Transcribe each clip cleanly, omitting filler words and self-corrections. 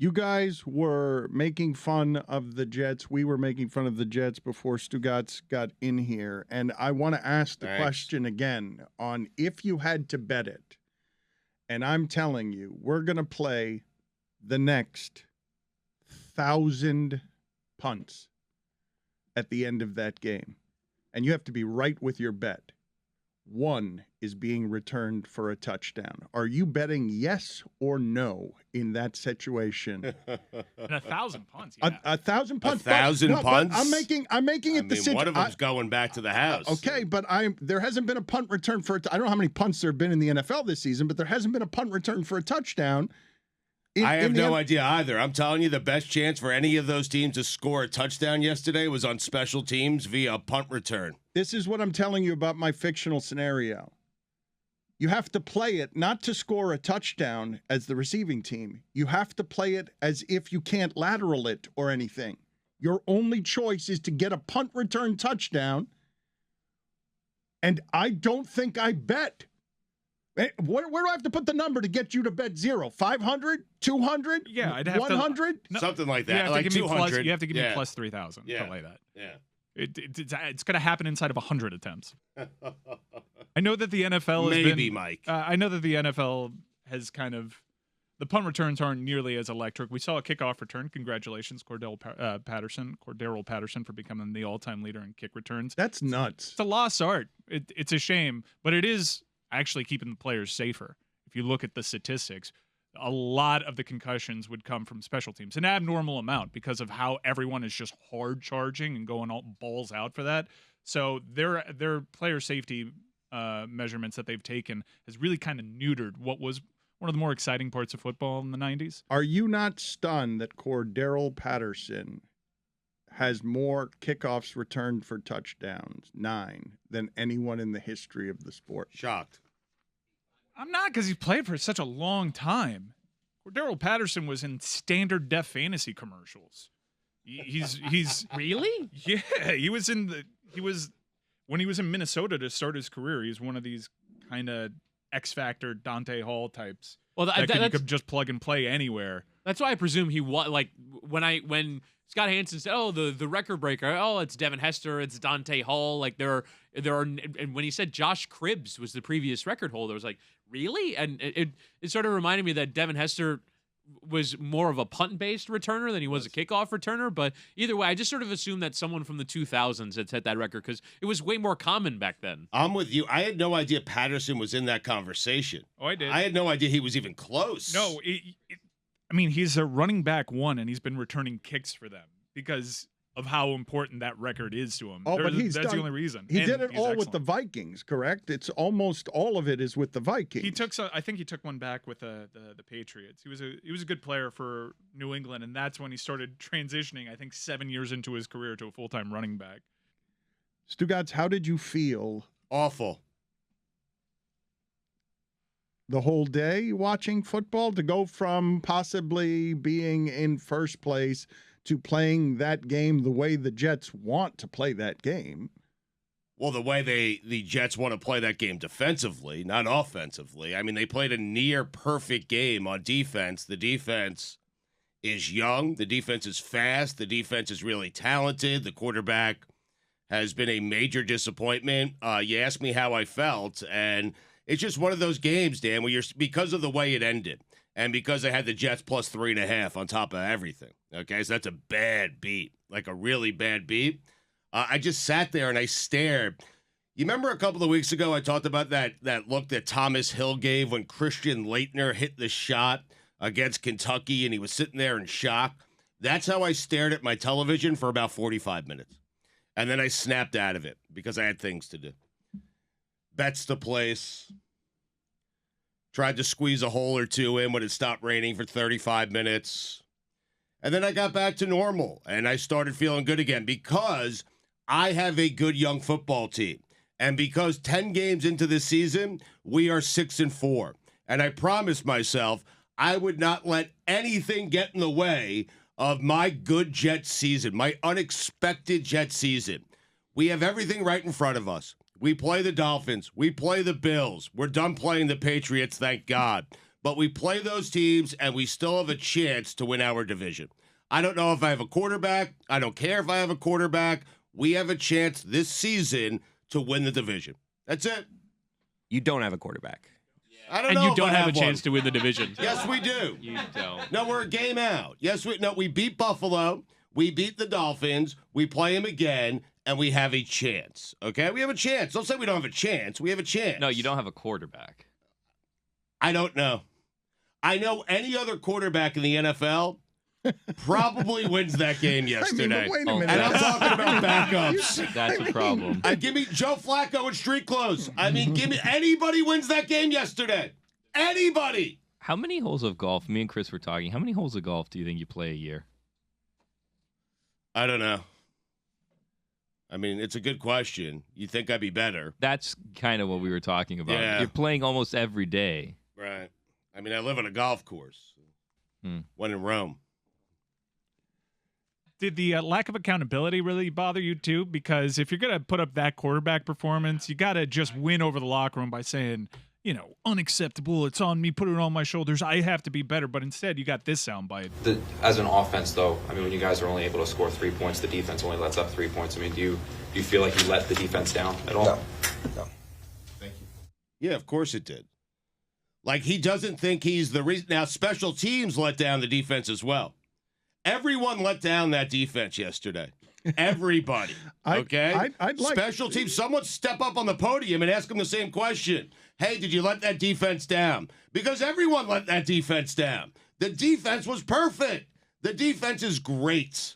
You guys were making fun of the Jets. We were making fun of the Jets before Stugotz got in here. And I want to ask the question again on if you had to bet it. And I'm telling you, we're going to play the next 1,000 punts at the end of that game. And you have to be right with your bet. One is being returned for a touchdown. Are you betting yes or no in that situation? And 1,000 punts. Yeah. 1,000 punts. 1,000 punts. I'm making it the situation. One of them's going back to the house. Okay, but there hasn't been a punt return for I don't know how many punts there have been in the NFL this season, but there hasn't been a punt return for a touchdown. I have no idea either. I'm telling you, the best chance for any of those teams to score a touchdown yesterday was on special teams via a punt return. This is what I'm telling you about my fictional scenario. You have to play it not to score a touchdown as the receiving team. You have to play it as if you can't lateral it or anything. Your only choice is to get a punt return touchdown. And I don't think I bet. Where do I have to put the number to get you to bet zero? 500? 200? Yeah, I'd have 100? Something like that. You have like to give 200. you have to give me plus 3,000. Yeah. Something like that. Yeah. It's going to happen inside of 100 attempts. I know that the NFL has Maybe, been, Mike. I know that the NFL has kind of the punt returns aren't nearly as electric. We saw a kickoff return. Congratulations, Cordarrelle Patterson, for becoming the all-time leader in kick returns. That's nuts. It's a lost art. It's a shame, but it is actually keeping the players safer. If you look at the statistics, a lot of the concussions would come from special teams, an abnormal amount because of how everyone is just hard charging and going all balls out for that. So their player safety measurements that they've taken has really kind of neutered what was one of the more exciting parts of football in the 90s. Are you not stunned that Cordarrelle Patterson has more kickoffs returned for touchdowns, 9, than anyone in the history of the sport? Shocked. I'm not, because he's played for such a long time. Cordarrelle Patterson was in standard def fantasy commercials. He's really? Yeah, when he was in Minnesota to start his career, he was one of these kind of X Factor Dante Hall types. Well, that you could just plug and play anywhere. That's why I presume he was like when Scott Hansen said, "Oh, the record breaker. Oh, it's Devin Hester. It's Dante Hall." Like there are, and when he said Josh Cribbs was the previous record holder, I was like, really? And it sort of reminded me that Devin Hester was more of a punt-based returner than he was a kickoff returner. But either way, I just sort of assumed that someone from the 2000s had set that record because it was way more common back then. I'm with you. I had no idea Patterson was in that conversation. Oh, I did. I had no idea he was even close. No, I mean, he's a running back one, and he's been returning kicks for them because of how important that record is to him. Oh, but that's the only reason. He did it all with the Vikings, correct? It's almost all of it is with the Vikings. I think he took one back with the Patriots. He was a good player for New England, and that's when he started transitioning, I think 7 years into his career, to a full-time running back. Stugotz, how did you feel? Awful. The whole day watching football, to go from possibly being in first place to playing that game the way the Jets want to play that game. Well, the way the Jets want to play that game defensively, not offensively. I mean, they played a near perfect game on defense. The defense is young. The defense is fast. The defense is really talented. The quarterback has been a major disappointment. You asked me how I felt, and it's just one of those games, Dan, where because of the way it ended. And because I had the Jets plus 3.5 on top of everything. Okay, so that's a bad beat, like a really bad beat. I just sat there and I stared. You remember a couple of weeks ago I talked about that look that Thomas Hill gave when Christian Laettner hit the shot against Kentucky and he was sitting there in shock? That's how I stared at my television for about 45 minutes. And then I snapped out of it because I had things to do. Bets to place. Tried to squeeze a hole or two in when it stopped raining for 35 minutes. And then I got back to normal, and I started feeling good again because I have a good young football team. And because 10 games into this season, we are 6-4. And I promised myself I would not let anything get in the way of my good Jets season, my unexpected Jets season. We have everything right in front of us. We play the Dolphins. We play the Bills. We're done playing the Patriots, thank God. but we play those teams and we still have a chance to win our division. I don't know if I have a quarterback. I don't care if I have a quarterback. We have a chance this season to win the division. That's it. You don't have a quarterback. I don't And know you if don't I have a one. chance to win the division. Yes, we do. You don't. No, we're a game out. Yes, we beat Buffalo. We beat the Dolphins. We play them again, and we have a chance. Okay? We have a chance. Don't say we don't have a chance. We have a chance. No, you don't have a quarterback. I don't know. I know any other quarterback in the NFL probably wins that game yesterday. wait a Oh, minute. And I'm talking about backups. That's a problem. Give me Joe Flacco in street clothes. Give me anybody wins that game yesterday. Anybody. How many holes of golf? Me and Chris were talking. How many holes of golf do you think you play a year? I don't know. It's a good question. You think I'd be better. That's kind of what we were talking about. Yeah. You're playing almost every day. Right. I live on a golf course. One in Rome. Did the lack of accountability really bother you too? Because if you're going to put up that quarterback performance, you got to just win over the locker room by saying, unacceptable. It's on me. Put it on my shoulders. I have to be better. But instead, you got this soundbite. As an offense, though, when you guys are only able to score 3 points, the defense only lets up 3 points. Do you feel like you let the defense down at all? No. Thank you. Yeah, of course it did. Like, he doesn't think he's the reason. Now, special teams let down the defense as well. Everyone let down that defense yesterday. Everybody. Okay? I'd like special teams. Someone step up on the podium and ask them the same question. Hey, did you let that defense down? Because everyone let that defense down. The defense was perfect. The defense is great.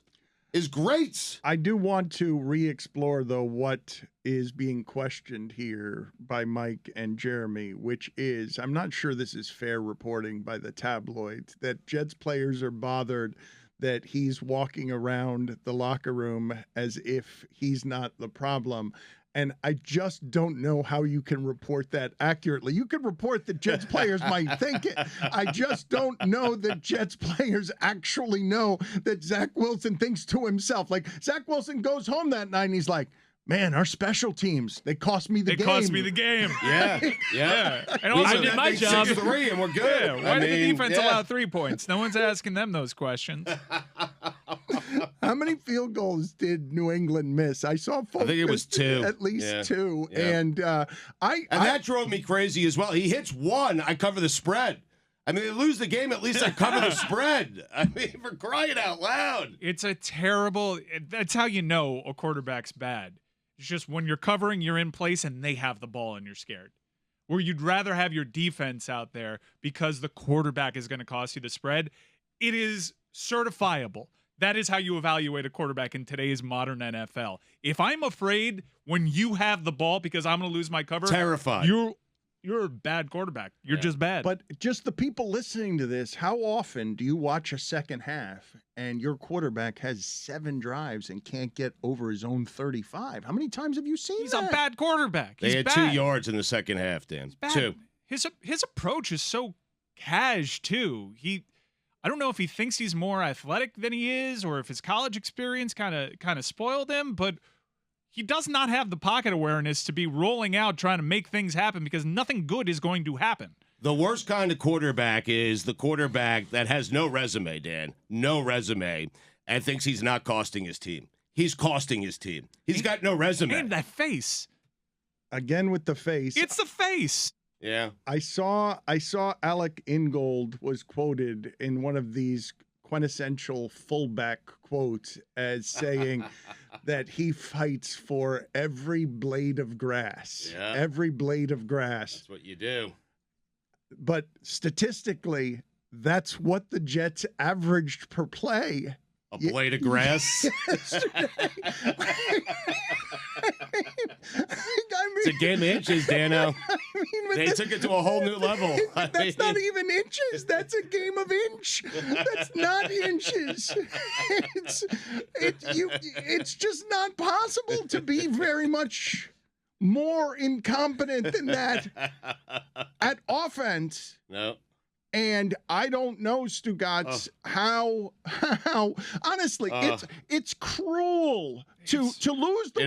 I do want to re-explore, though, what is being questioned here by Mike and Jeremy, which is, I'm not sure this is fair reporting by the tabloids, that Jets players are bothered that he's walking around the locker room as if he's not the problem. And I just don't know how you can report that accurately. You can report that Jets players might think it. I just don't know that Jets players actually know that Zach Wilson thinks to himself. Like, Zach Wilson goes home that night and he's like, man, our special teams, they cost me the game. They cost me the game. Yeah. And also, I did my job. 6-3 and we're good. Why did the defense allow 3 points? No one's asking them those questions. How many field goals did New England miss? I saw folks, I think it was 2. At least 2. Yeah. And that drove me crazy as well. He hits 1, I cover the spread. They lose the game, at least I cover the spread. For crying out loud. It's a terrible – that's how you know a quarterback's bad. It's just when you're covering, you're in place, and they have the ball and you're scared. Where you'd rather have your defense out there because the quarterback is going to cost you the spread. It is certifiable. That is how you evaluate a quarterback in today's modern NFL. If I'm afraid when you have the ball because I'm going to lose my cover, Terrified. You're a bad quarterback. You're just bad. But just the people listening to this, how often do you watch a second half and your quarterback has 7 drives and can't get over his own 35? How many times have you seen He's that? a bad quarterback. They He's had bad. 2 yards in the second half, Dan. Bad. 2. His approach is so cash too. I don't know if he thinks he's more athletic than he is, or if his college experience kind of spoiled him, but he does not have the pocket awareness to be rolling out trying to make things happen because nothing good is going to happen. The worst kind of quarterback is the quarterback that has no resume, Dan. No resume, and thinks he's not costing his team. He's costing his team. He's got no resume. And that face. Again with the face. It's the face. Yeah. I saw Alec Ingold was quoted in one of these quintessential fullback quotes as saying that he fights for every blade of grass. Yeah. Every blade of grass. That's what you do. But statistically, that's what the Jets averaged per play. A blade of grass. It's a game of inches, Dano. They took it to a whole new level. That's not even inches. That's a game of inch. That's not inches. It's just not possible to be very much more incompetent than that at offense. No. And I don't know, Stugotz, how honestly, it's cruel to lose the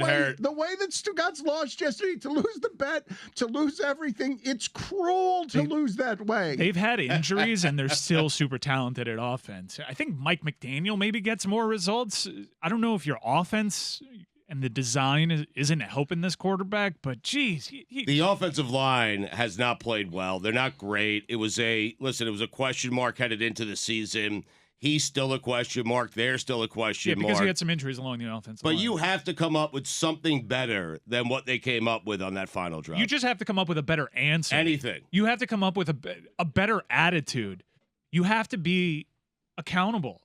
way that Stugotz lost yesterday, to lose the bet, to lose everything. It's cruel to lose that way. They've had injuries and they're still super talented at offense. I think Mike McDaniel maybe gets more results. I don't know if your offense and the design isn't helping this quarterback, but geez. The offensive line has not played well. They're not great. It was a question mark headed into the season. He's still a question mark. They're still a question mark. Because he had some injuries along the offensive line. But you have to come up with something better than what they came up with on that final drive. You just have to come up with a better answer. Anything. You have to come up with a better attitude. You have to be accountable.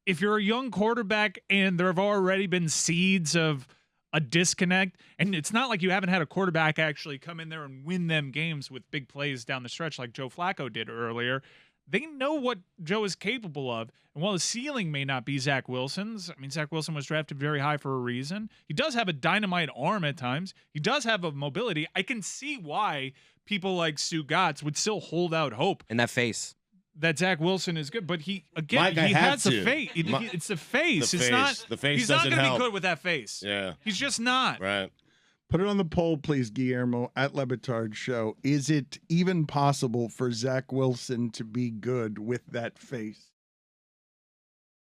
If you're a young quarterback and there have already been seeds of a disconnect, and it's not like you haven't had a quarterback actually come in there and win them games with big plays down the stretch like Joe Flacco did earlier. They know what Joe is capable of. And while the ceiling may not be Zach Wilson's, I mean, Zach Wilson was drafted very high for a reason. He does have a dynamite arm at times. He does have a mobility. I can see why people like Stugotz would still hold out hope. And that face. That Zach Wilson is good, but he again Mike, he has the face. It's the face. It's not. The face he's not doesn't going to help. be good with that face. Yeah, he's just not. Right. Put it on the poll, please, Guillermo, at LeBatard Show. Is it even possible for Zach Wilson to be good with that face?